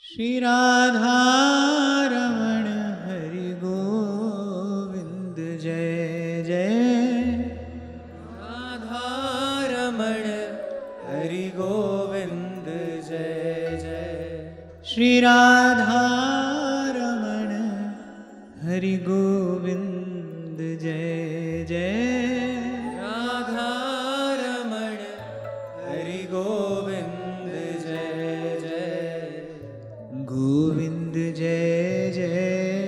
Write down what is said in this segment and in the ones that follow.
श्री राधा रमण हरि गोविंद जय जय। राधा रमण हरि गोविंद जय जय। श्री राधा रमण हरि गोविंद जय जय। राधा रमण हरि गोविंद जय जय। गोविंद जय जय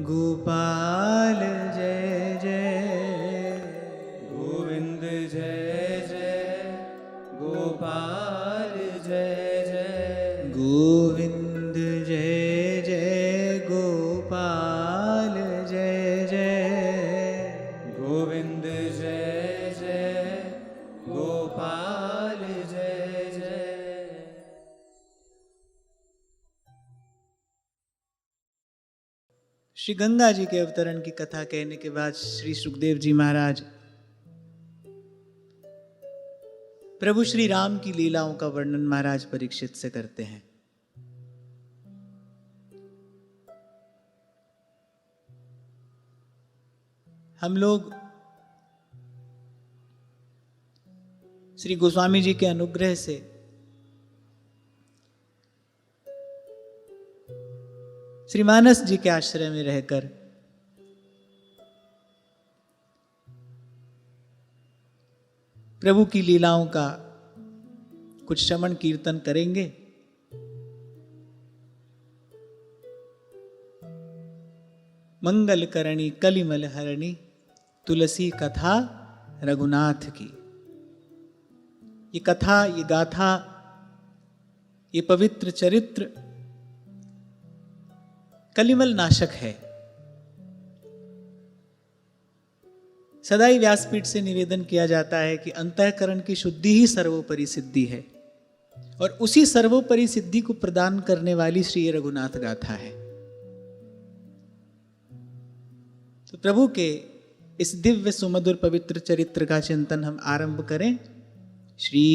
गोपाल जय जय। गोविंद जय जय गोपाल जय जय। गोविंद जय जय गोपाल जय जय। गोविंद जय जय गोपाल जय जय। श्री गंगा जी के अवतरण की कथा कहने के बाद श्री सुखदेव जी महाराज प्रभु श्री राम की लीलाओं का वर्णन महाराज परीक्षित से करते हैं। हम लोग श्री गोस्वामी जी के अनुग्रह से श्री मानस जी के आश्रय में रहकर प्रभु की लीलाओं का कुछ श्रवण कीर्तन करेंगे। मंगल करणी कलिमल हरणी तुलसी कथा रघुनाथ की। ये कथा, ये गाथा, ये पवित्र चरित्र कलिमल नाशक है। सदाई व्यासपीठ से निवेदन किया जाता है कि अंतःकरण की शुद्धि ही सर्वोपरि सिद्धि है, और उसी सर्वोपरि सिद्धि को प्रदान करने वाली श्री रघुनाथ गाथा है। तो प्रभु के इस दिव्य सुमधुर पवित्र चरित्र का चिंतन हम आरंभ करें। श्री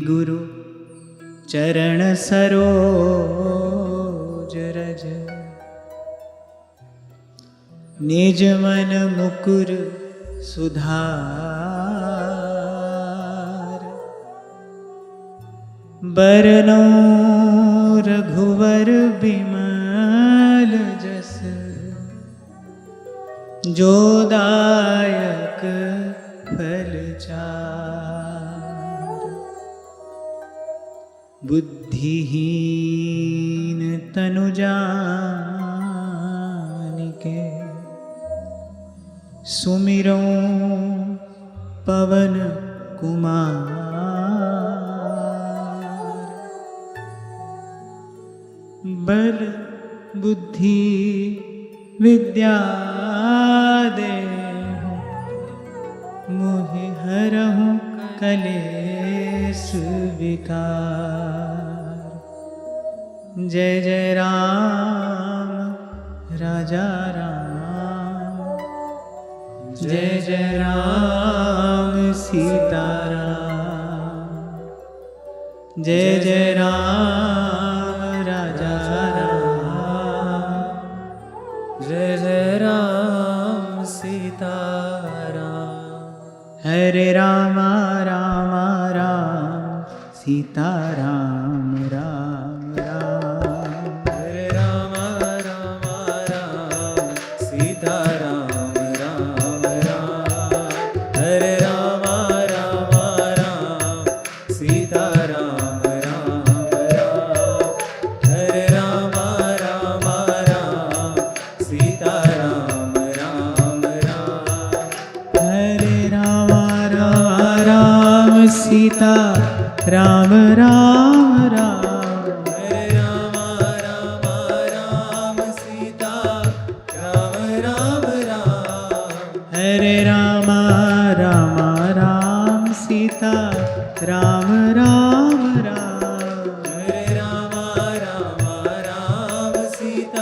गुरु चरण सरोज रज निज मन मुकुर सुधार। बरनौ रघुवर बिमल जस जो दायक फल चार। बुद्धिहीन तनु जानिके सुमिरो पवन कुमार। बल बुद्धि विद्या देहु मोहि हरहु कलेश विकार। जय जय राम राजा राम, जय जय राम सीता राम। जय जय राम राजा राम, जय जय राम सीता राम। हरे राम राम राम सीता राम राम राम। हरे राम राम राम सीता राम राम राम। हरे राम राम राम सीता राम राम राम। हरे राम राम राम सीता राम राम राम। हरे राम राम राम सीता राम राम राम। हरे राम राम राम सीता राम राम राम। हरे राम राम राम सीता राम राम राम। हरे राम राम राम सीता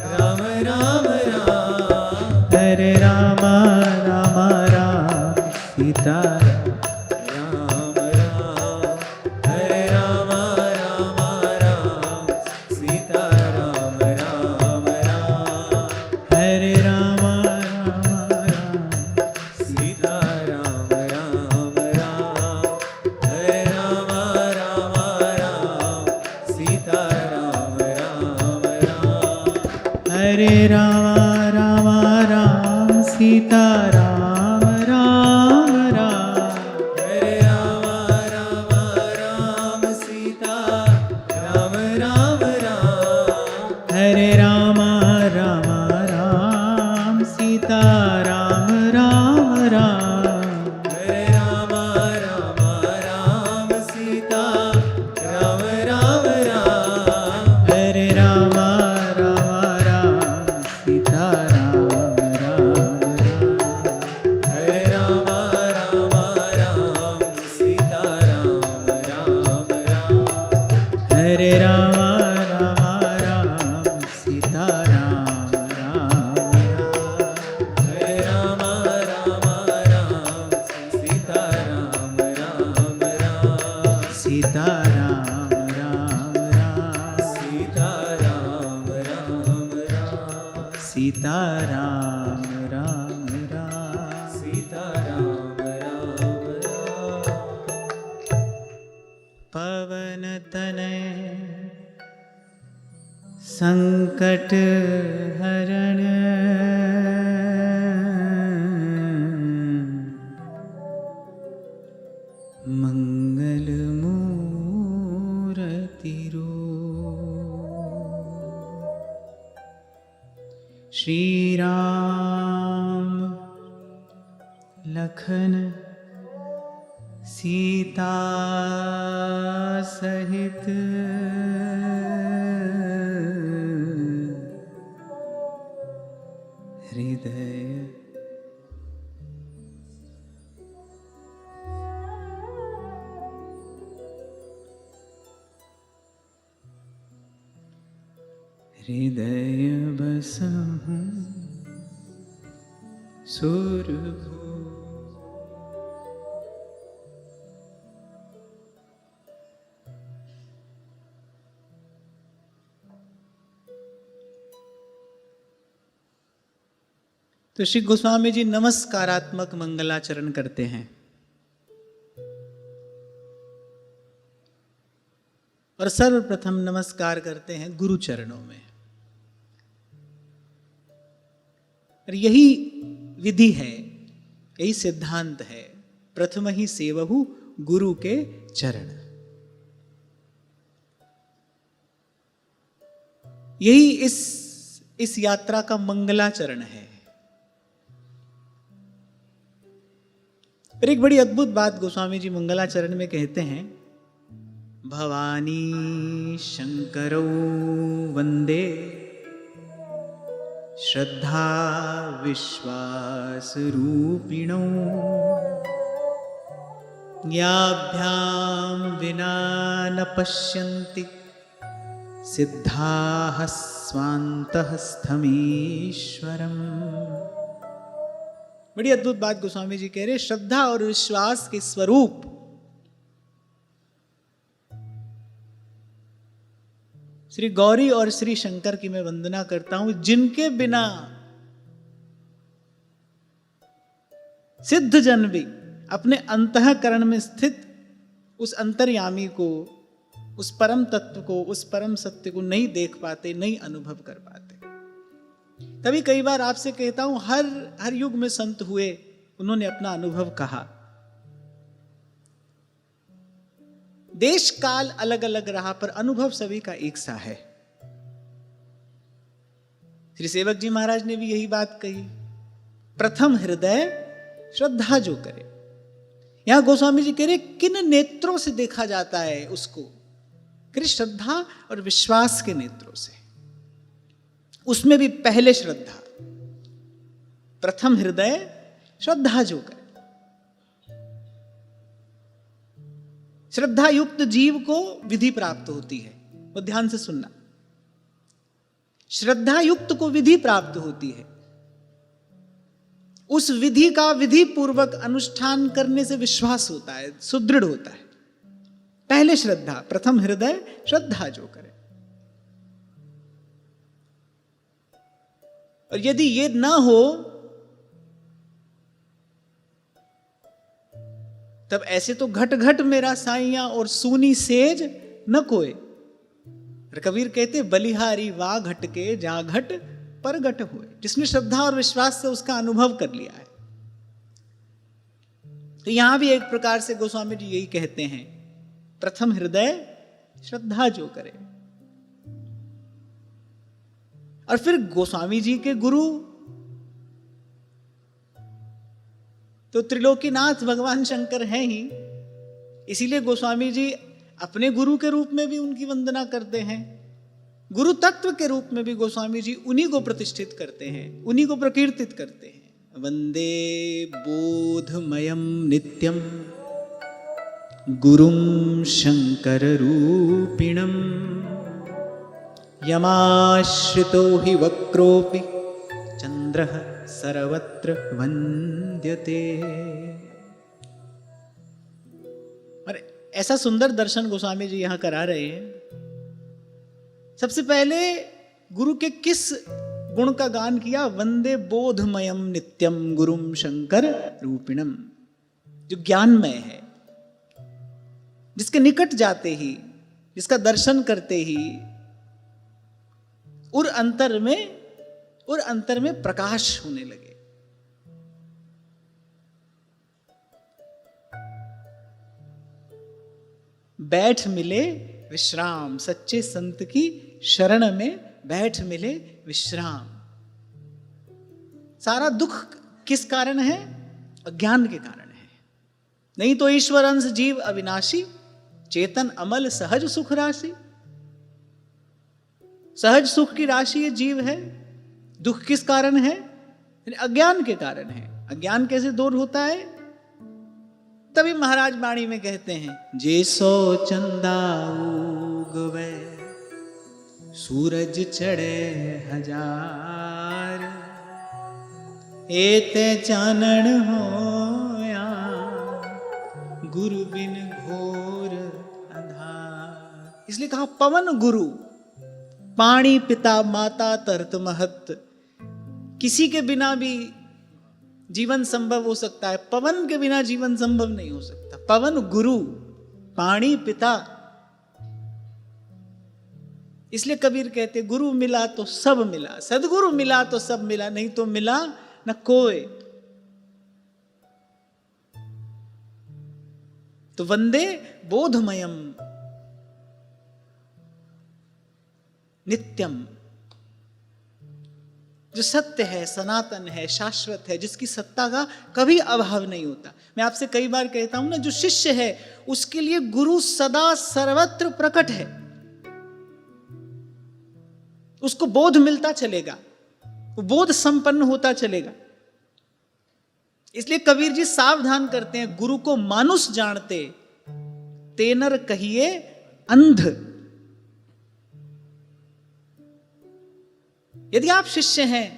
राम राम राम। हरे राम राम राम सीता राम राम। हरे राम राम राम हरे राम राम राम सीता राम राम राम। हरे राम राम राम सीता राम राम राम। हरे राम राम राम सीता राम राम राम। हरे राम राम राम सीता राम राम राम। हरे राम राम राम सीता राम राम राम। हरे राम राम राम सीता राम राम राम। हरे राम राम राम सीता राम राम राम। हरे राम राम राम सीता राम राम राम। सीता राम राम राम। सीता राम राम राम। सीता राम राम राम। सीता राम राम राम। पवन तनय संकट हरण मंगल मूरति रूप। श्री राम लखन सीता सहित हृदय हृदय बसहु सुरभु। तो श्री गोस्वामी जी नमस्कारात्मक मंगलाचरण करते हैं और सर्वप्रथम नमस्कार करते हैं गुरु चरणों में। और यही विधि है, यही सिद्धांत है, प्रथम ही सेवहु गुरु के चरण। यही इस यात्रा का मंगलाचरण है। पर एक बड़ी अद्भुत बात गोस्वामी जी मंगलाचरण में कहते हैं, भवानी शंकरौ वंदे श्रद्धा विश्वास रूपिणौ याभ्यां विना न पश्यन्ति सिद्धाः स्वान्तस्थमीश्वरम्। बड़ी अद्भुत बात गोस्वामी जी कह रहे, श्रद्धा और विश्वास के स्वरूप श्री गौरी और श्री शंकर की मैं वंदना करता हूं, जिनके बिना सिद्ध जन भी अपने अंतःकरण में स्थित उस अंतर्यामी को, उस परम तत्व को, उस परम सत्य को नहीं देख पाते, नहीं अनुभव कर पाते। तभी कई बार आपसे कहता हूं, हर युग में संत हुए, उन्होंने अपना अनुभव कहा। देश काल अलग अलग रहा पर अनुभव सभी का एक सा है। श्री सेवक जी महाराज ने भी यही बात कही, प्रथम हृदय श्रद्धा जो करे। यहां गोस्वामी जी कह रहे, किन नेत्रों से देखा जाता है उसको? कह श्रद्धा और विश्वास के नेत्रों से। उसमें भी पहले श्रद्धा, प्रथम हृदय श्रद्धा जो करे। श्रद्धा युक्त जीव को विधि प्राप्त होती है, वो ध्यान से सुनना। श्रद्धा युक्त को विधि प्राप्त होती है। उस विधि का विधि पूर्वक अनुष्ठान करने से विश्वास होता है, सुदृढ़ होता है। पहले श्रद्धा, प्रथम हृदय श्रद्धा जो करे। और यदि ये ना हो तब ऐसे तो घट घट मेरा साइया और सूनी सेज न कोय। कबीर कहते, बलिहारी वाह घट के जा घट प्रगट हुए, जिसने श्रद्धा और विश्वास से उसका अनुभव कर लिया है। तो यहां भी एक प्रकार से गोस्वामी जी यही कहते हैं, प्रथम हृदय श्रद्धा जो करे। और फिर गोस्वामी जी के गुरु तो त्रिलोकीनाथ भगवान शंकर हैं ही, इसीलिए गोस्वामी जी अपने गुरु के रूप में भी उनकी वंदना करते हैं, गुरु तत्व के रूप में भी गोस्वामी जी उन्हीं को प्रतिष्ठित करते हैं, उन्हीं को प्रकीर्तित करते हैं। वंदे बोधमयम नित्यम गुरुम शंकर रूपिणम यमाश्रितो हि वक्रोपि चंद्रः सर्वत्र वंद्यते। और ऐसा सुंदर दर्शन गोस्वामी जी यहां करा रहे हैं। सबसे पहले गुरु के किस गुण का गान किया? वंदे बोधमयम नित्यम गुरुम शंकर रूपिणम, जो ज्ञानमय है, जिसके निकट जाते ही, जिसका दर्शन करते ही उर अंतर में प्रकाश होने लगे। बैठ मिले विश्राम, सच्चे संत की शरण में बैठ मिले विश्राम। सारा दुख किस कारण है? अज्ञान के कारण है। नहीं तो ईश्वर अंश जीव अविनाशी, चेतन अमल सहज सुख राशि। सहज सुख की राशि ये जीव है। दुख किस कारण है? अज्ञान के कारण है। अज्ञान कैसे दूर होता है? तभी महाराज वाणी में कहते हैं, जे सो चंदा उगवे सूरज चढ़े हजार, एते चानन होया गुरु बिन घोर अंधार। इसलिए कहा पवन गुरु, पाणी पिता माता तरत महत। किसी के बिना भी जीवन संभव हो सकता है, पवन के बिना जीवन संभव नहीं हो सकता। पवन गुरु, पाणी पिता। इसलिए कबीर कहते गुरु मिला तो सब मिला, सदगुरु मिला तो सब मिला, नहीं तो मिला न कोई। तो वंदे बोधमयम नित्यम, जो सत्य है, सनातन है, शाश्वत है, जिसकी सत्ता का कभी अभाव नहीं होता। मैं आपसे कई बार कहता हूं ना, जो शिष्य है उसके लिए गुरु सदा सर्वत्र प्रकट है। उसको बोध मिलता चलेगा, वो बोध संपन्न होता चलेगा। इसलिए कबीर जी सावधान करते हैं, गुरु को मानुष जानते तेनर कहिए अंध। यदि आप शिष्य हैं,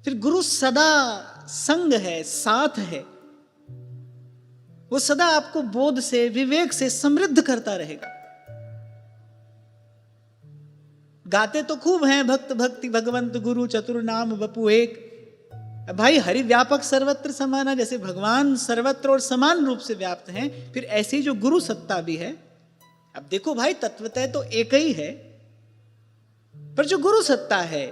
फिर गुरु सदा संग है, साथ है। वो सदा आपको बोध से, विवेक से समृद्ध करता रहेगा। गाते तो खूब हैं, भक्त भक्ति भगवंत गुरु चतुर नाम वपु एक। भाई हरि व्यापक सर्वत्र समाना, जैसे भगवान सर्वत्र और समान रूप से व्याप्त हैं, फिर ऐसी जो गुरु सत्ता भी है। अब देखो भाई, तत्वतः तो एक ही है, पर जो गुरु सत्ता है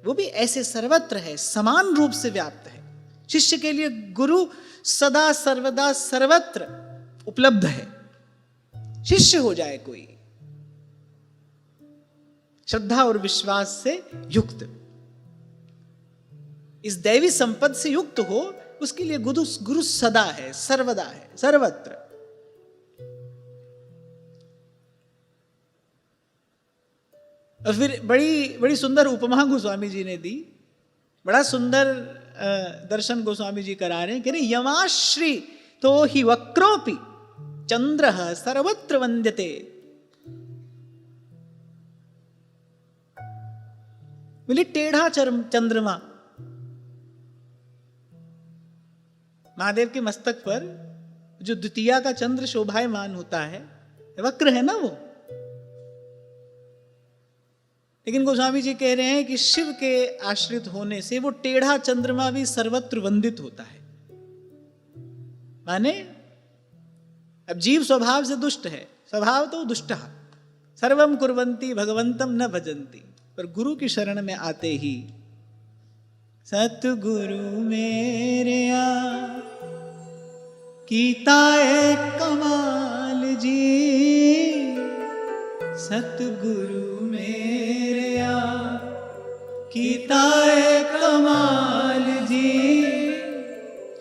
वो भी ऐसे सर्वत्र है, समान रूप से व्याप्त है। शिष्य के लिए गुरु सदा सर्वदा सर्वत्र उपलब्ध है। शिष्य हो जाए कोई श्रद्धा और विश्वास से युक्त, इस दैवी संपद से युक्त हो, उसके लिए गुरु सदा है, सर्वदा है, सर्वत्र। और फिर बड़ी सुंदर उपमा गोस्वामी जी ने दी, बड़ा सुंदर दर्शन गोस्वामी जी करा रहे हैं। कह रहे यमाश्री तो ही वक्रोपि चंद्र सर्वत्र वंद्यते। बोले टेढ़ा चंद्रमा, महादेव के मस्तक पर जो द्वितीया का चंद्र शोभायमान होता है, वक्र है ना वो। लेकिन गोस्वामी जी कह रहे हैं कि शिव के आश्रित होने से वो टेढ़ा चंद्रमा भी सर्वत्र वंदित होता है। माने अब जीव स्वभाव से दुष्ट है, स्वभाव तो दुष्ट है, सर्वम कुर्वन्ति भगवंतम न भजन्ति। पर गुरु की शरण में आते ही सतगुरु मेरे आ कीता है कमाल जी, सतगुरु मेरे आ कीता है कमाल जी,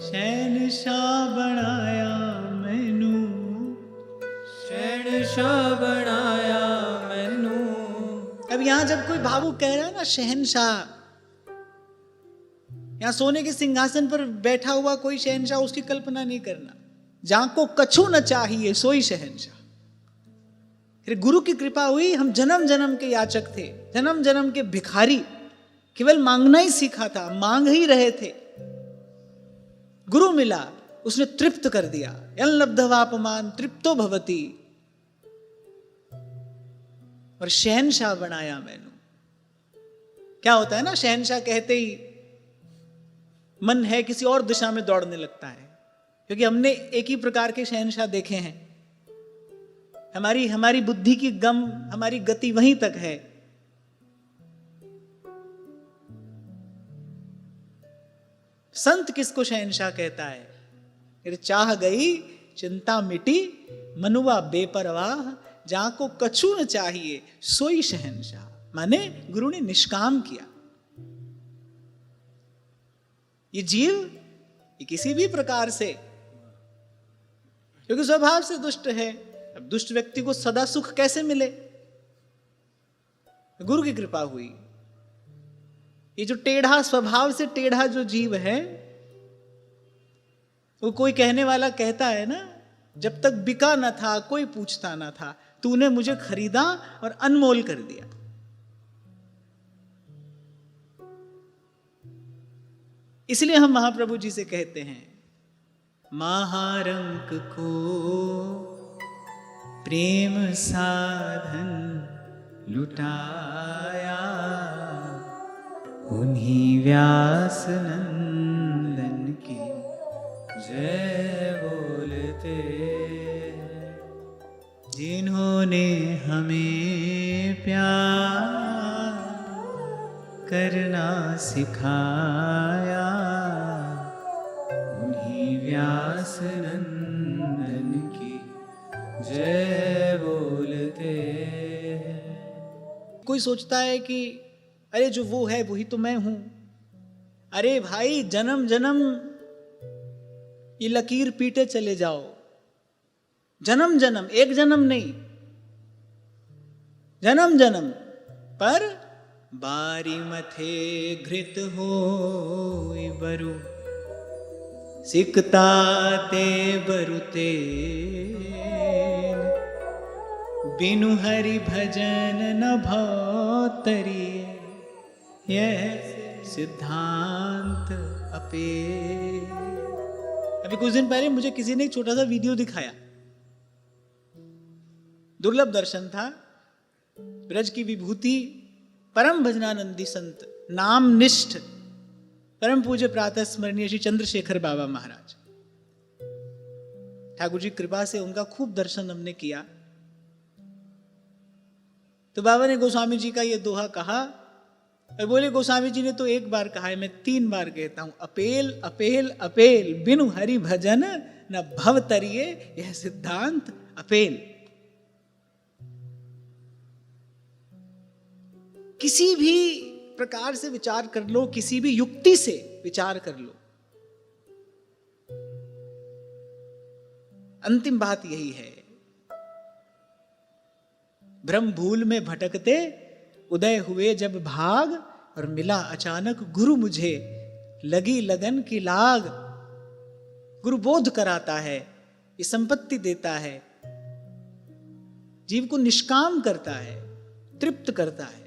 शहनशाह बनाया मैनू, शहनशाह बनाया मैनू। अब यहां जब कोई भावुक कह रहा है ना शहनशाह, यहां सोने के सिंहासन पर बैठा हुआ कोई शहनशाह, उसकी कल्पना नहीं करना। जहां को कछु न चाहिए सोई शहनशाह। फिर गुरु की कृपा हुई, हम जन्म जन्म के याचक थे, जन्म जन्म के भिखारी, केवल मांगना ही सीखा था, मांग ही रहे थे। गुरु मिला, उसने तृप्त कर दिया। यन लब्धवापमान तृप्तो भवती, और शहनशाह बनाया मैनू। क्या होता है ना, शहनशाह कहते ही मन है किसी और दिशा में दौड़ने लगता है, क्योंकि हमने एक ही प्रकार के शहनशाह देखे हैं। हमारी बुद्धि की गम, हमारी गति वहीं तक है। संत किसको शहनशाह कहता है? फिर चाह गई चिंता मिटी, मनुआ बेपरवाह, जहां को कछु न चाहिए सोई शहनशाह। माने गुरु ने निष्काम किया। ये जीव ये किसी भी प्रकार से, क्योंकि स्वभाव से दुष्ट है, अब दुष्ट व्यक्ति को सदा सुख कैसे मिले? गुरु की कृपा हुई। ये जो टेढ़ा, स्वभाव से टेढ़ा जो जीव है, वो कोई कहने वाला कहता है ना, जब तक बिका न था कोई पूछता न था, तूने मुझे खरीदा और अनमोल कर दिया। इसलिए हम महाप्रभु जी से कहते हैं, महारंक को प्रेम साधन लुटाया, उन्हीं व्यास नंदन की जय बोलते, जिन्होंने हमें प्यार करना सिखाया, उन्हीं व्यास नंदन की जय बोलते। कोई सोचता है कि अरे जो वो है वही तो मैं हूं। अरे भाई, जन्म जन्म ये लकीर पीटे चले जाओ, जन्म जन्म, एक जन्म नहीं, जन्म जन्म पर बारी मथे घृत हो बरु, सिकता ते बरुते, बिनु हरि भजन न भौतरिए, यह सिद्धांत अपे। अभी कुछ दिन पहले मुझे किसी ने एक छोटा सा वीडियो दिखाया, दुर्लभ दर्शन था। ब्रज की विभूति परम भजनानंदी संत, नाम निष्ठ, परम पूज्य प्रातः स्मरणीय श्री चंद्रशेखर बाबा महाराज, ठाकुर जी कृपा से उनका खूब दर्शन हमने किया। तो बाबा ने गोस्वामी जी का ये दोहा कहा और बोले, गोस्वामी जी ने तो एक बार कहा है, मैं 3 बार कहता हूं, अपेल अपेल अपेल, बिनु हरि भजन न भव तरिए, यह सिद्धांत अपेल। किसी भी प्रकार से विचार कर लो, किसी भी युक्ति से विचार कर लो, अंतिम बात यही है। ब्रह्म भूल में भटकते उदय हुए जब भाग, और मिला अचानक गुरु मुझे, लगी लगन की लाग। गुरु बोध कराता है, ये संपत्ति देता है, जीव को निष्काम करता है, तृप्त करता है।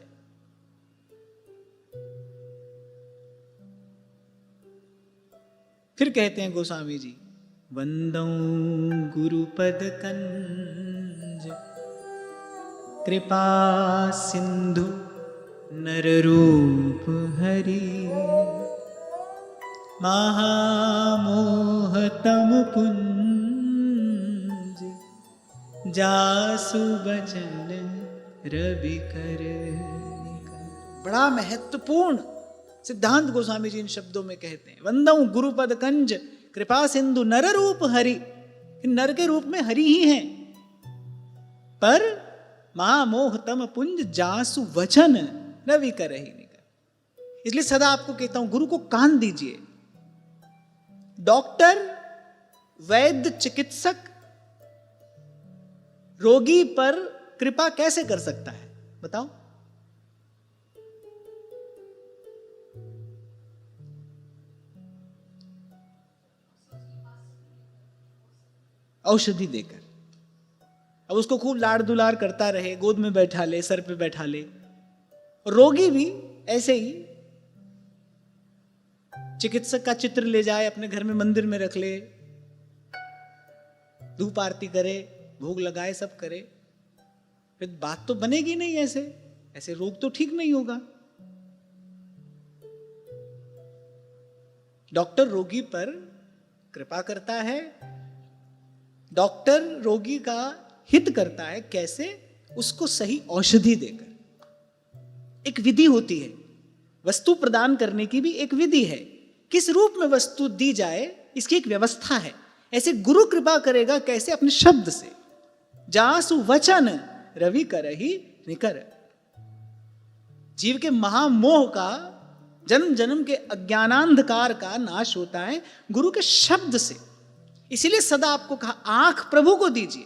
फिर कहते हैं गोस्वामी जी, वंदौ गुरुपद कंज, कृपा सिंधु नर रूप हरि, महामोह तम पुंज, जासु बचन रवि कर। बड़ा महत्वपूर्ण सिद्धांत गोस्वामी जी इन शब्दों में कहते हैं। वंदऊ गुरुपद कंज कृपा सिंधु नर रूप हरि। नर के रूप में हरि ही हैं, पर महामोह तम पुंज जासु वचन रवि करहि निकर। इसलिए सदा आपको कहता हूं, गुरु को कान दीजिए। डॉक्टर, वैद्य, चिकित्सक रोगी पर कृपा कैसे कर सकता है बताओ? औषधि देकर। अब उसको खूब लाड़ दुलार करता रहे, गोद में बैठा ले, सर पे बैठा ले। रोगी भी ऐसे ही चिकित्सक का चित्र ले जाए, अपने घर में मंदिर में रख ले, धूप आरती करे, भोग लगाए, सब करे, फिर बात तो बनेगी नहीं। ऐसे ऐसे रोग तो ठीक नहीं होगा। डॉक्टर रोगी पर कृपा करता है, डॉक्टर रोगी का हित करता है। कैसे? उसको सही औषधि देकर। एक विधि होती है, वस्तु प्रदान करने की भी एक विधि है। किस रूप में वस्तु दी जाए, इसकी एक व्यवस्था है। ऐसे गुरु कृपा करेगा कैसे? अपने शब्द से। जासु वचन रवि करहि निकर। जीव के महामोह का, जन्म जन्म के अज्ञानांधकार का नाश होता है गुरु के शब्द से। इसीलिए सदा आपको कहा, आंख प्रभु को दीजिए,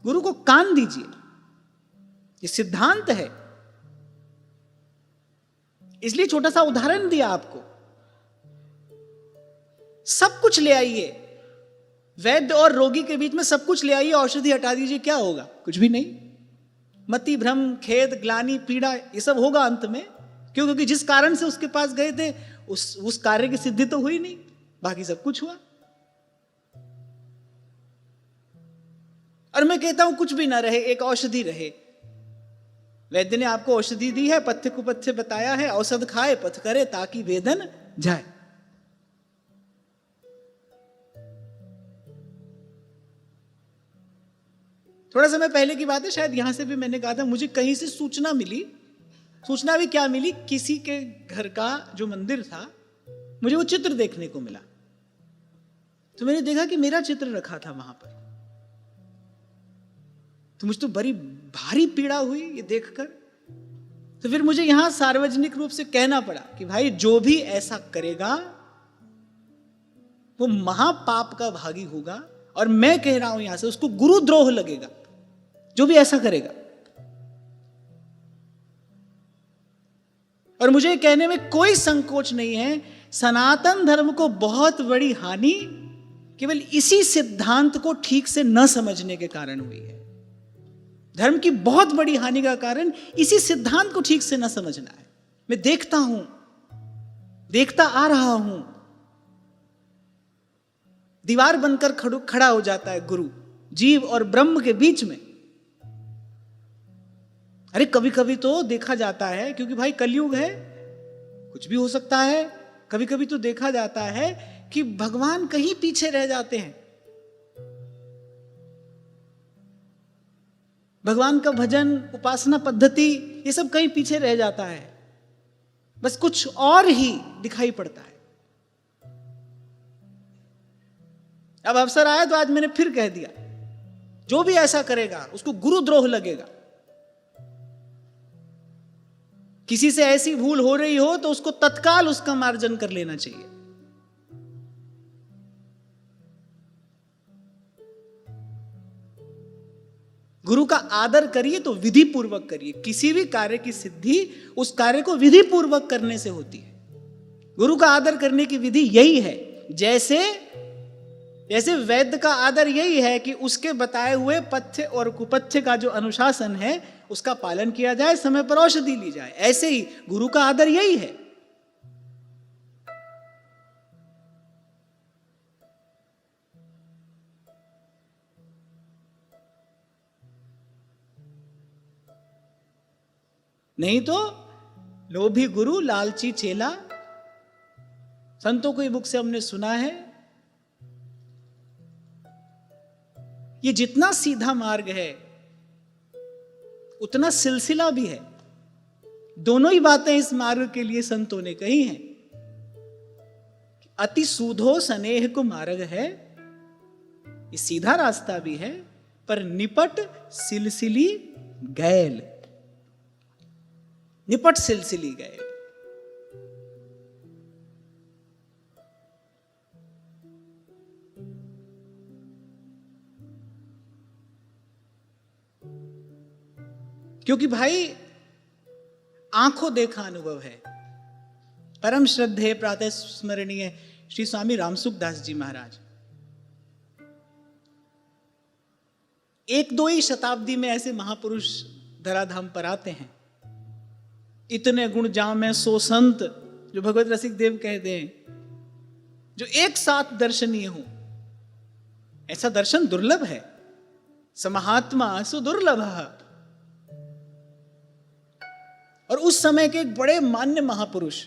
गुरु को कान दीजिए। ये सिद्धांत है। इसलिए छोटा सा उदाहरण दिया आपको। सब कुछ ले आइए, वैद्य और रोगी के बीच में सब कुछ ले आइए, औषधि हटा दीजिए, क्या होगा? कुछ भी नहीं। मति, भ्रम, खेद, ग्लानि, पीड़ा, ये सब होगा अंत में। क्यों? क्योंकि जिस कारण से उसके पास गए थे उस कार्य की सिद्धि तो हुई नहीं, बाकी सब कुछ हुआ। और मैं कहता हूं कुछ भी ना रहे, एक औषधि रहे। वैद्य ने आपको औषधि दी है, पथ्य कुपथ्य बताया है, औषध खाए पथ करे ताकि वेदन जाए। थोड़ा समय पहले की बात है, शायद यहां से भी मैंने कहा था, मुझे कहीं से सूचना मिली। सूचना भी क्या मिली? किसी के घर का जो मंदिर था, मुझे वो चित्र देखने को मिला। तो मैंने देखा कि मेरा चित्र रखा था वहां पर। तो मुझे तो बड़ी भारी पीड़ा हुई ये देखकर। तो फिर मुझे यहां सार्वजनिक रूप से कहना पड़ा कि भाई, जो भी ऐसा करेगा वो महापाप का भागी होगा। और मैं कह रहा हूं यहां से, उसको गुरुद्रोह लगेगा जो भी ऐसा करेगा। और मुझे कहने में कोई संकोच नहीं है, सनातन धर्म को बहुत बड़ी हानि केवल इसी सिद्धांत को ठीक से न समझने के कारण हुई है। धर्म की बहुत बड़ी हानि का कारण इसी सिद्धांत को ठीक से न समझना है। मैं देखता हूं, देखता आ रहा हूं, दीवार बनकर खड़ा हो जाता है गुरु जीव और ब्रह्म के बीच में। अरे कभी कभी तो देखा जाता है, क्योंकि भाई कलयुग है, कुछ भी हो सकता है। कभी कभी तो देखा जाता है कि भगवान कहीं पीछे रह जाते हैं। भगवान का भजन, उपासना पद्धति, ये सब कहीं पीछे रह जाता है। बस कुछ और ही दिखाई पड़ता है। अब अवसर आया तो आज मैंने फिर कह दिया, जो भी ऐसा करेगा उसको गुरुद्रोह लगेगा। किसी से ऐसी भूल हो रही हो तो उसको तत्काल उसका मार्जन कर लेना चाहिए। गुरु का आदर करिए तो विधि पूर्वक करिए। किसी भी कार्य की सिद्धि उस कार्य को विधि पूर्वक करने से होती है। गुरु का आदर करने की विधि यही है। जैसे वैद्य का आदर यही है कि उसके बताए हुए पथ्य और कुपथ्य का जो अनुशासन है उसका पालन किया जाए, समय पर औषधि ली जाए, ऐसे ही गुरु का आदर यही है। नहीं तो लोभी गुरु लालची चेला, संतों की बुक से हमने सुना है। ये जितना सीधा मार्ग है उतना सिलसिला भी है। दोनों ही बातें इस मार्ग के लिए संतों ने कही हैं। अति सूधो स्नेह को मार्ग है, ये सीधा रास्ता भी है, पर निपट सिलसिली गैल, निपट सिलसिली गैल। क्योंकि भाई आंखों देखा अनुभव है। परम श्रद्धेय प्रातः स्मरणीय श्री स्वामी रामसुखदास जी महाराज, एक दो ही शताब्दी में ऐसे महापुरुष धराधाम पर आते हैं। इतने गुण जामे सो संत, जो भगवत रसिक देव कहते हैं, जो एक साथ दर्शनीय हो। ऐसा दर्शन दुर्लभ है। समहात्मा सु दुर्लभ। और उस समय के एक बड़े मान्य महापुरुष,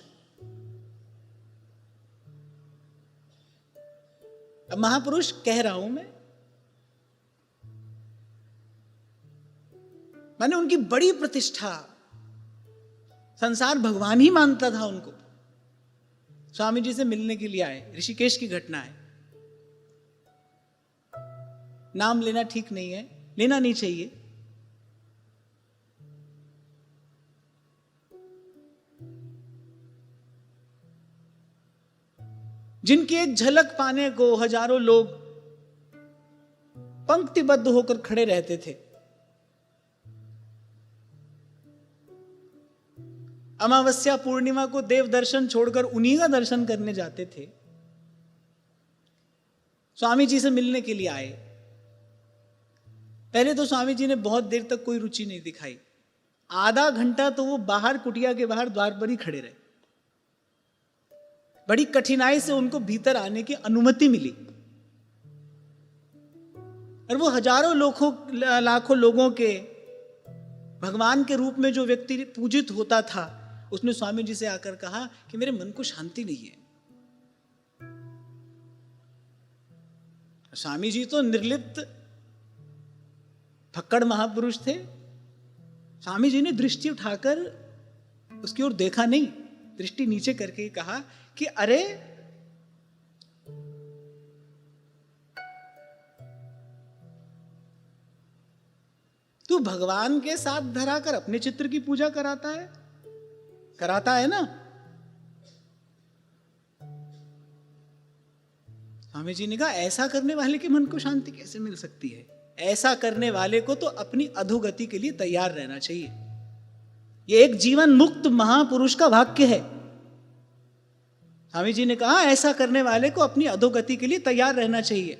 अब महापुरुष कह रहा हूं मैंने उनकी बड़ी प्रतिष्ठा, संसार भगवान ही मानता था उनको। स्वामी जी से मिलने के लिए आए, ऋषिकेश की घटना है। नाम लेना ठीक नहीं है, लेना नहीं चाहिए। जिनकी एक झलक पाने को हजारों लोग पंक्तिबद्ध होकर खड़े रहते थे। अमावस्या पूर्णिमा को देव दर्शन छोड़कर उन्हीं का दर्शन करने जाते थे। स्वामी जी से मिलने के लिए आए। पहले तो स्वामी जी ने बहुत देर तक कोई रुचि नहीं दिखाई। आधा घंटा तो वो बाहर, कुटिया के बाहर द्वार पर ही खड़े रहे। बड़ी कठिनाई से उनको भीतर आने की अनुमति मिली। और वो हजारों लाखों लोगों के भगवान के रूप में जो व्यक्ति पूजित होता था, उसने स्वामी जी से आकर कहा कि मेरे मन को शांति नहीं है। स्वामी जी तो निर्लिप्त फक्कड़ महापुरुष थे। स्वामी जी ने दृष्टि उठाकर उसकी ओर देखा नहीं, दृष्टि नीचे करके कहा कि अरे तू भगवान के साथ धराकर अपने चित्र की पूजा कराता है ना। स्वामी जी ने कहा ऐसा करने वाले के मन को शांति कैसे मिल सकती है? ऐसा करने वाले को तो अपनी अधोगति के लिए तैयार रहना चाहिए। यह एक जीवन मुक्त महापुरुष का वाक्य है। स्वामी जी ने कहा ऐसा करने वाले को अपनी अधोगति के लिए तैयार रहना चाहिए।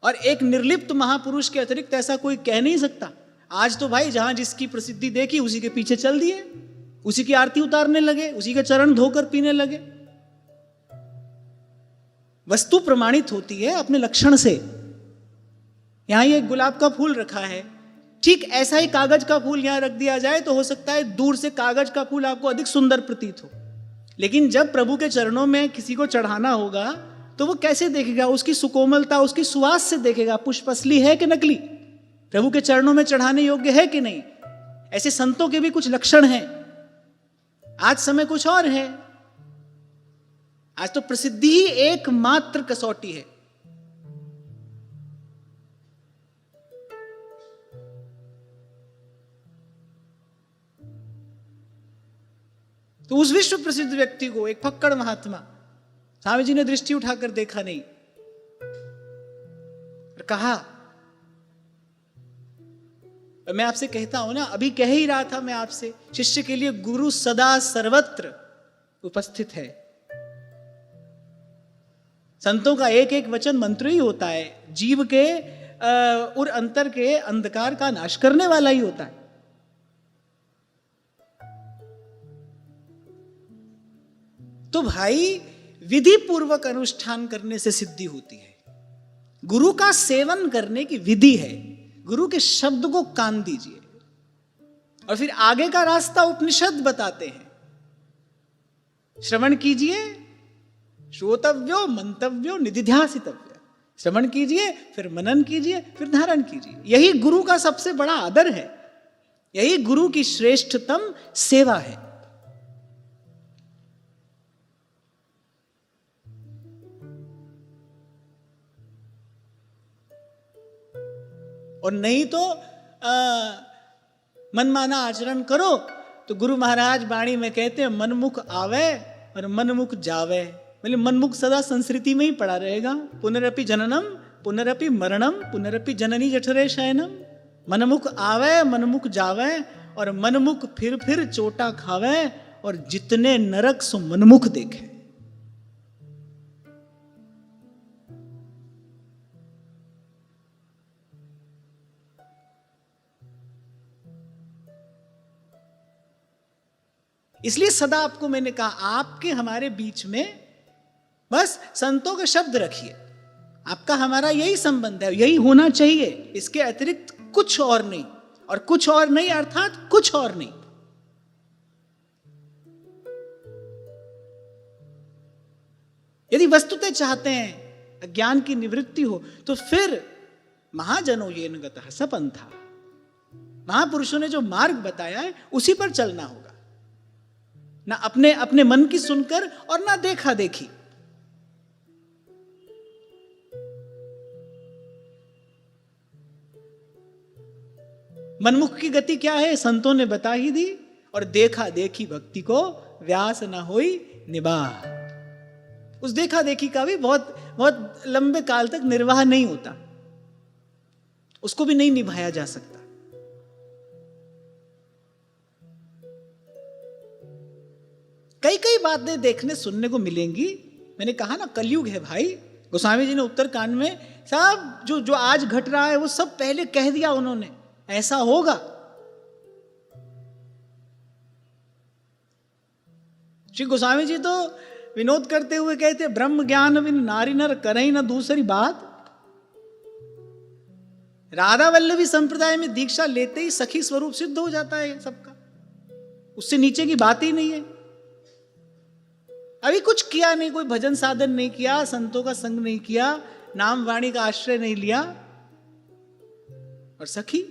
और एक निर्लिप्त महापुरुष के अतिरिक्त ऐसा कोई कह नहीं सकता। आज तो भाई जहां जिसकी प्रसिद्धि देखी उसी के पीछे चल दिए, उसी की आरती उतारने लगे, उसी के चरण धोकर पीने लगे। वस्तु प्रमाणित होती है अपने लक्षण से। यहां ये गुलाब का फूल रखा है, ठीक ऐसा ही कागज का फूल यहां रख दिया जाए तो हो सकता है दूर से कागज का फूल आपको अधिक सुंदर प्रतीत हो, लेकिन जब प्रभु के चरणों में किसी को चढ़ाना होगा तो वो कैसे देखेगा? उसकी सुकोमलता, उसकी सुवास से देखेगा, पुष्प असली है कि नकली, प्रभु के चरणों में चढ़ाने योग्य है कि नहीं। ऐसे संतों के भी कुछ लक्षण हैं। आज समय कुछ और है। आज तो प्रसिद्धि ही एकमात्र कसौटी है। तो उस विश्व प्रसिद्ध व्यक्ति को, एक फक्कड़ महात्मा, स्वामी जी ने दृष्टि उठाकर देखा नहीं और कहा, मैं आपसे कहता हूं ना, अभी कह ही रहा था मैं आपसे, शिष्य के लिए गुरु सदा सर्वत्र उपस्थित है। संतों का एक एक वचन मंत्र ही होता है, जीव के और अंतर के अंधकार का नाश करने वाला ही होता है। तो भाई विधि पूर्वक अनुष्ठान करने से सिद्धि होती है। गुरु का सेवन करने की विधि है। गुरु के शब्द को कान दीजिए और फिर आगे का रास्ता उपनिषद बताते हैं। श्रवण कीजिए, श्रोतव्यो मंतव्यो निधिध्यासितव्य। श्रवण कीजिए, फिर मनन कीजिए, फिर धारण कीजिए। यही गुरु का सबसे बड़ा आदर है, यही गुरु की श्रेष्ठतम सेवा है। और नहीं तो मनमाना आचरण करो तो गुरु महाराज वाणी में कहते हैं मनमुख आवे और मनमुख जावे। मतलब मनमुख सदा संस्कृति में ही पड़ा रहेगा। पुनरपि जननम पुनरपि मरणम पुनरपि जननी जठरे शयनम। मनमुख आवे मनमुख जावे और मनमुख फिर चोटा खावे और जितने नरक सो मनमुख देखे। इसलिए सदा आपको मैंने कहा, आपके हमारे बीच में बस संतों के शब्द रखिए। आपका हमारा यही संबंध है, यही होना चाहिए, इसके अतिरिक्त कुछ और नहीं। और कुछ और नहीं अर्थात कुछ और नहीं। यदि वस्तुतः चाहते हैं अज्ञान की निवृत्ति हो तो फिर महाजनो येन गतः स पंथा, महापुरुषों ने जो मार्ग बताया है उसी पर चलना होगा। ना अपने अपने मन की सुनकर और ना देखा देखी। मनमुख की गति क्या है संतों ने बता ही दी। और देखा देखी भक्ति को व्यास न होई निबाह। उस देखा देखी का भी बहुत बहुत लंबे काल तक निर्वाह नहीं होता, उसको भी नहीं निभाया जा सकता। कई कई बातें देखने सुनने को मिलेंगी। मैंने कहा ना कलयुग है भाई। गोस्वामी जी ने उत्तरकांड में सब जो जो आज घट रहा है वो सब पहले कह दिया उन्होंने, ऐसा होगा। श्री गोस्वामी जी तो विनोद करते हुए कहते ब्रह्म ज्ञान बिन नारी नर करें न दूसरी बात। राधा वल्लभी संप्रदाय में दीक्षा लेते ही सखी स्वरूप सिद्ध हो जाता है सबका, उससे नीचे की बात ही नहीं है। अभी कुछ किया नहीं, कोई भजन साधन नहीं किया, संतों का संग नहीं किया, नाम वाणी का आश्रय नहीं लिया, और सखी।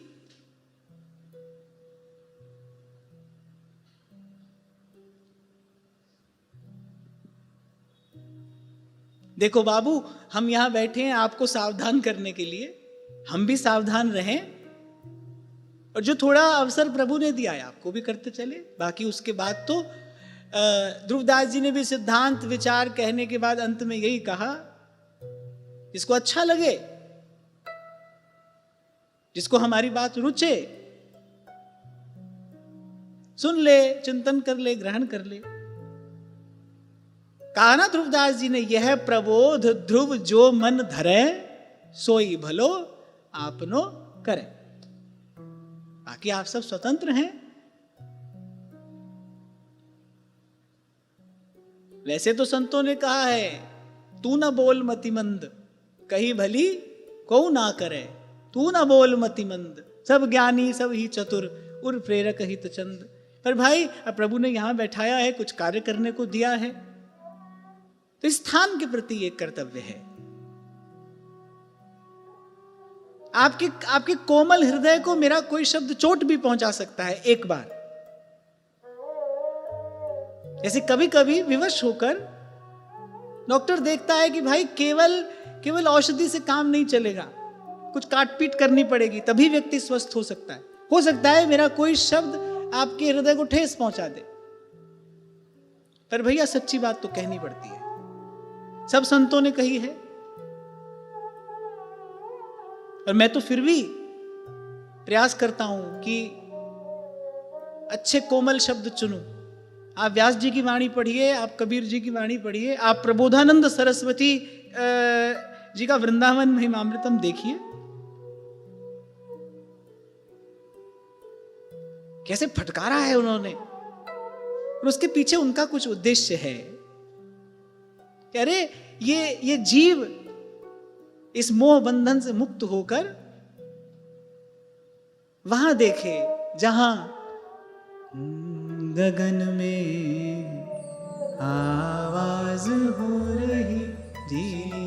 देखो बाबू, हम यहां बैठे हैं आपको सावधान करने के लिए, हम भी सावधान रहें। और जो थोड़ा अवसर प्रभु ने दिया है आपको भी करते चले। बाकी उसके बाद तो ध्रुवदास जी ने भी सिद्धांत विचार कहने के बाद अंत में यही कहा, जिसको अच्छा लगे, जिसको हमारी बात रुचे, सुन ले, चिंतन कर ले, ग्रहण कर ले। कहा ना ध्रुवदास जी ने, यह प्रबोध ध्रुव जो मन धरे सोई भलो आपनो करे। बाकी आप सब स्वतंत्र हैं। वैसे तो संतों ने कहा है, तू न बोल मतिमंद कही भली को ना करे, तू न बोल मतिमंद सब ज्ञानी सब ही चतुर उर प्रेरक हित चंद। पर भाई अब प्रभु ने यहां बैठाया है, कुछ कार्य करने को दिया है, तो इस स्थान के प्रति एक कर्तव्य है। आपके कोमल हृदय को मेरा कोई शब्द चोट भी पहुंचा सकता है एक बार। जैसे कभी कभी विवश होकर डॉक्टर देखता है कि भाई केवल औषधि से काम नहीं चलेगा, कुछ काटपीट करनी पड़ेगी, तभी व्यक्ति स्वस्थ हो सकता है। हो सकता है मेरा कोई शब्द आपके हृदय को ठेस पहुंचा दे, पर भैया सच्ची बात तो कहनी पड़ती है, सब संतों ने कही है। और मैं तो फिर भी प्रयास करता हूं कि अच्छे कोमल शब्द चुनूं। आप व्यास जी की वाणी पढ़िए, आप कबीर जी की वाणी पढ़िए, आप प्रबोधानंद सरस्वती जी का वृंदावन महिमामृतम देखिए, कैसे फटकारा है उन्होंने। और उसके पीछे उनका कुछ उद्देश्य है कि अरे ये जीव इस मोह बंधन से मुक्त होकर वहां देखे जहां गगन में आवाज हो रही धीरे,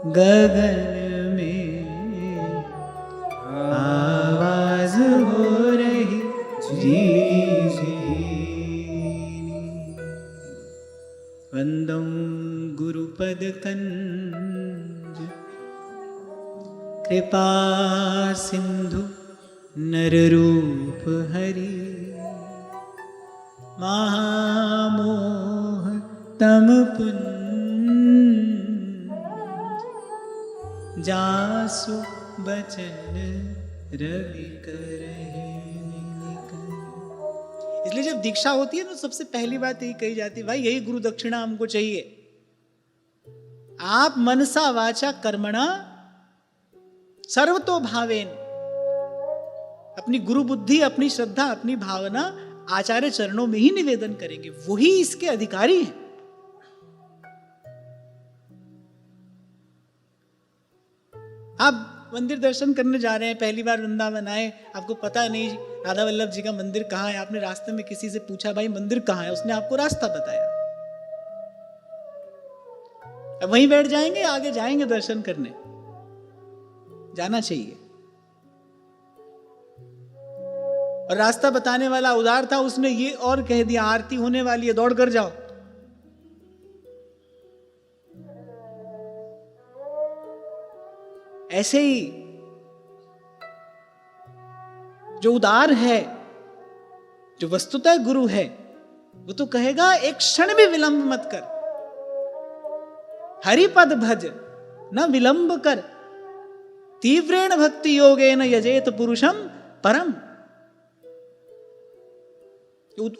गगन में आवाज हो रही झीनी झीनी। वंदौ गुरुपद कंज कृपा सिंधु नररूप हरि। महामोह तम पुंज जासु बचन रवि करहि निकल। इसलिए जब दीक्षा होती है ना, सबसे पहली बात यही कही जाती है, भाई यही गुरु दक्षिणा हमको चाहिए। आप मनसा वाचा कर्मणा सर्वतो भावेन, अपनी गुरु बुद्धि, अपनी श्रद्धा, अपनी भावना आचार्य चरणों में ही निवेदन करेंगे, वही इसके अधिकारी हैं। आप मंदिर दर्शन करने जा रहे हैं, पहली बार वृंदावन आए, आपको पता नहीं राधा वल्लभ जी का मंदिर कहाँ है। आपने रास्ते में किसी से पूछा भाई मंदिर कहाँ है, उसने आपको रास्ता बताया। अब वहीं बैठ जाएंगे, आगे जाएंगे दर्शन करने, जाना चाहिए। और रास्ता बताने वाला उदार था, उसने ये और कह दिया आरती होने वाली है, दौड़ कर जाओ। ऐसे ही जो उदार है, जो वस्तुतः गुरु है, वो तो कहेगा एक क्षण भी विलंब मत कर, हरिपद भज न विलंब कर, तीव्रेण भक्ति योगेन यजेत पुरुषम परम।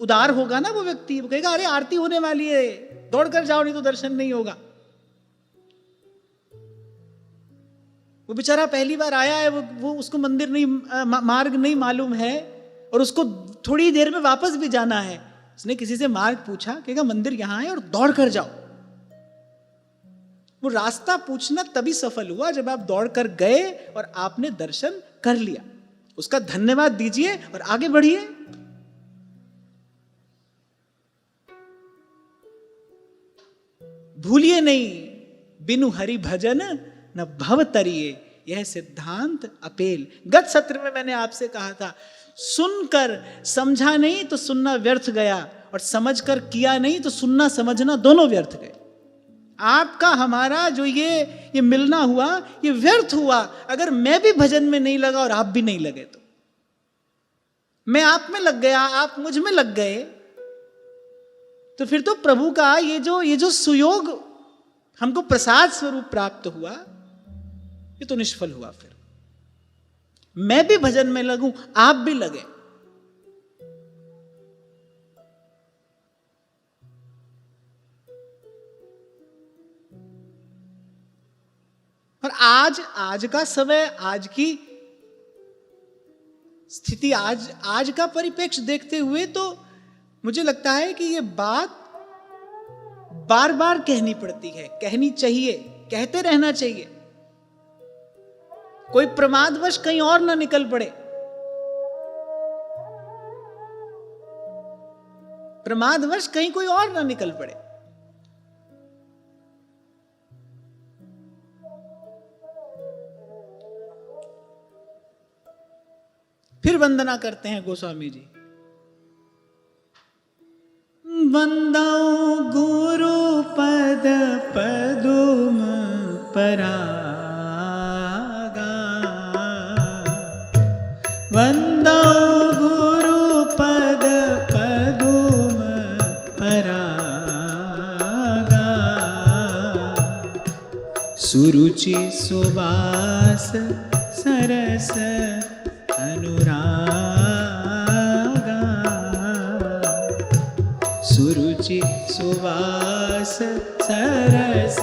उदार होगा ना वो व्यक्ति, वो कहेगा अरे आरती होने वाली है, दौड़ कर जाओ नहीं तो दर्शन नहीं होगा। वो बेचारा पहली बार आया है, वो उसको मंदिर नहीं, मार्ग नहीं मालूम है, और उसको थोड़ी देर में वापस भी जाना है। उसने किसी से मार्ग पूछा, कहेगा मंदिर यहां है और दौड़ कर जाओ। वो रास्ता पूछना तभी सफल हुआ जब आप दौड़ कर गए और आपने दर्शन कर लिया। उसका धन्यवाद दीजिए और आगे बढ़िए। भूलिए नहीं, बिनु हरि भजन न भव तरिए, यह सिद्धांत अपेल। गत सत्र में मैंने आपसे कहा था, सुनकर समझा नहीं तो सुनना व्यर्थ गया, और समझकर किया नहीं तो सुनना समझना दोनों व्यर्थ गए। आपका हमारा जो ये मिलना हुआ, ये व्यर्थ हुआ अगर मैं भी भजन में नहीं लगा और आप भी नहीं लगे तो। मैं आप में लग गया, आप मुझ में लग गए, तो फिर तो प्रभु का ये जो सुयोग हमको प्रसाद स्वरूप प्राप्त हुआ, ये तो निष्फल हुआ। फिर मैं भी भजन में लगूं, आप भी लगे। और आज का समय, आज की स्थिति, आज का परिप्रेक्ष्य देखते हुए तो मुझे लगता है कि ये बात बार बार कहनी पड़ती है, कहनी चाहिए, कहते रहना चाहिए। कोई प्रमादवश कहीं और ना निकल पड़े, प्रमादवश कहीं कोई और ना निकल पड़े। फिर वंदना करते हैं गोस्वामी जी। वंदौ गुरु पद पदुम परागा, वंदौ गुरु पद पदुम परागा, सुरुचि सुबास सरस अनुरागा, सुरुचि सुवास सरस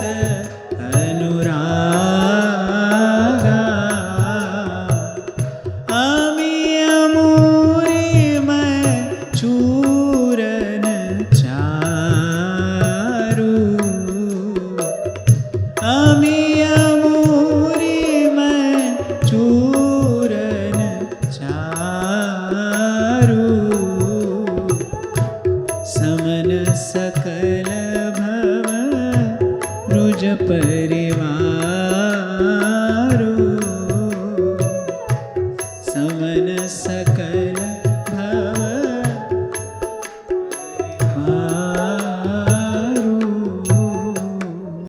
अनुरागा, अमी अमूरी मैं चूरन चारू, अमी अमूरी मैं चूरन चारू, समन सकल भव रुज परि